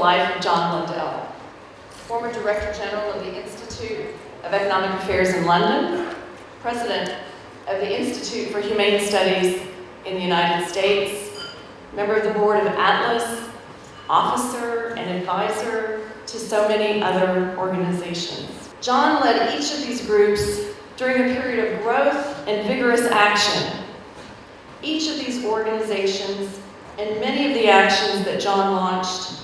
life of John Blundell, former Director General of the Institute of Economic Affairs in London, President of the Institute for Humane Studies in the United States, member of the board of Atlas, officer and advisor to so many other organizations. John led each of these groups during a period of growth and vigorous action. Each of these organizations and many of the actions that John launched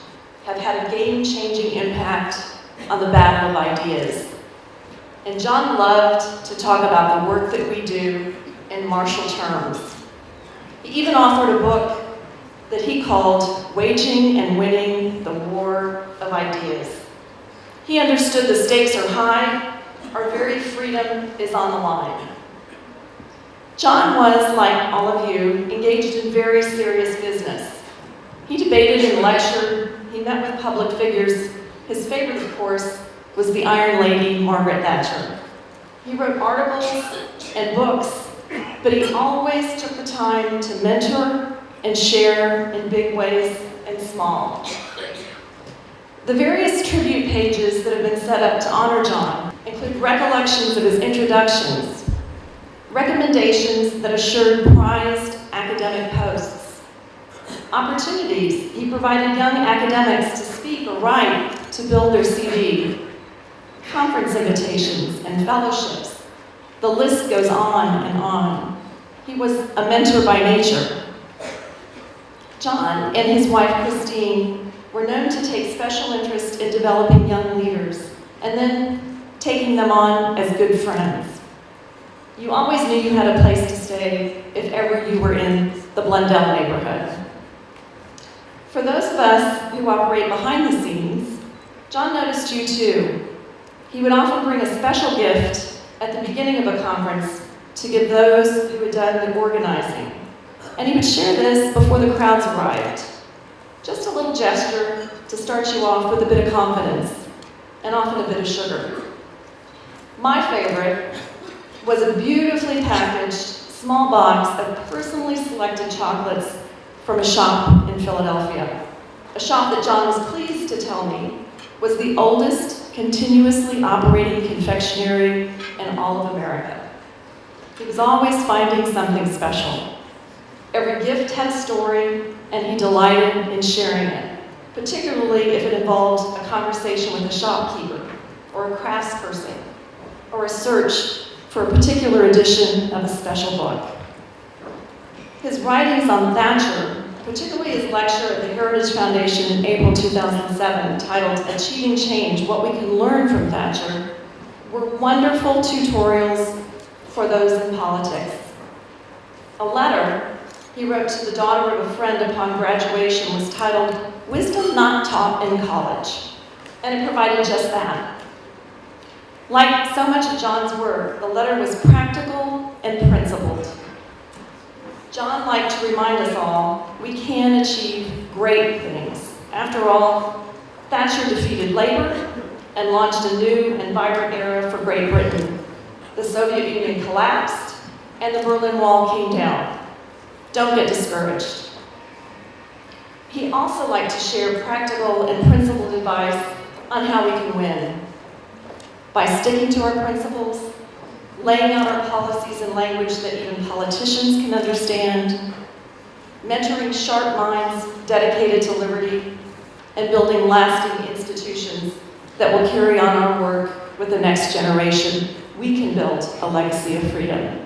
have had a game-changing impact on the battle of ideas. And John loved to talk about the work that we do in martial terms. He even authored a book that he called Waging and Winning the War of Ideas. He understood the stakes are high, our very freedom is on the line. John was, like all of you, engaged in very serious business. He debated and lectured, he met with public figures. His favorite, of course, was the Iron Lady, Margaret Thatcher. He wrote articles and books, but he always took the time to mentor and share in big ways and small. The various tribute pages that have been set up to honor John include recollections of his introductions, recommendations that assured prized academic posts, opportunities he provided young academics to speak or write to build their CV, conference invitations and fellowships. The list goes on and on. He was a mentor by nature. John and his wife Christine were known to take special interest in developing young leaders and then taking them on as good friends. You always knew you had a place to stay if ever you were in the Blundell neighborhood. For those of us who operate behind the scenes, John noticed you too. He would often bring a special gift at the beginning of a conference to give those who had done the organizing. And he would share this before the crowds arrived. Just a little gesture to start you off with a bit of confidence, and often a bit of sugar. My favorite was a beautifully packaged small box of personally selected chocolates from a shop in Philadelphia. A shop that John was pleased to tell me was the oldest continuously operating confectionery in all of America. He was always finding something special. Every gift had a story, and he delighted in sharing it, particularly if it involved a conversation with a shopkeeper, or a craftsperson, or a search for a particular edition of a special book. His writings on Thatcher, particularly his lecture at the Heritage Foundation in April 2007, titled Achieving Change, What We Can Learn from Thatcher, were wonderful tutorials for those in politics. A letter he wrote to the daughter of a friend upon graduation was titled Wisdom Not Taught in College, and it provided just that. Like so much of John's work, the letter was practical and principled. John liked to remind us all we can achieve great things. After all, Thatcher defeated labor and launched a new and vibrant era for Great Britain. The Soviet Union collapsed and the Berlin Wall came down. Don't get discouraged. He also liked to share practical and principled advice on how we can win. By sticking to our principles, laying out our policies in language that even politicians can understand, mentoring sharp minds dedicated to liberty, and building lasting institutions that will carry on our work with the next generation, we can build a legacy of freedom.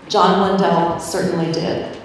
John Blundell certainly did.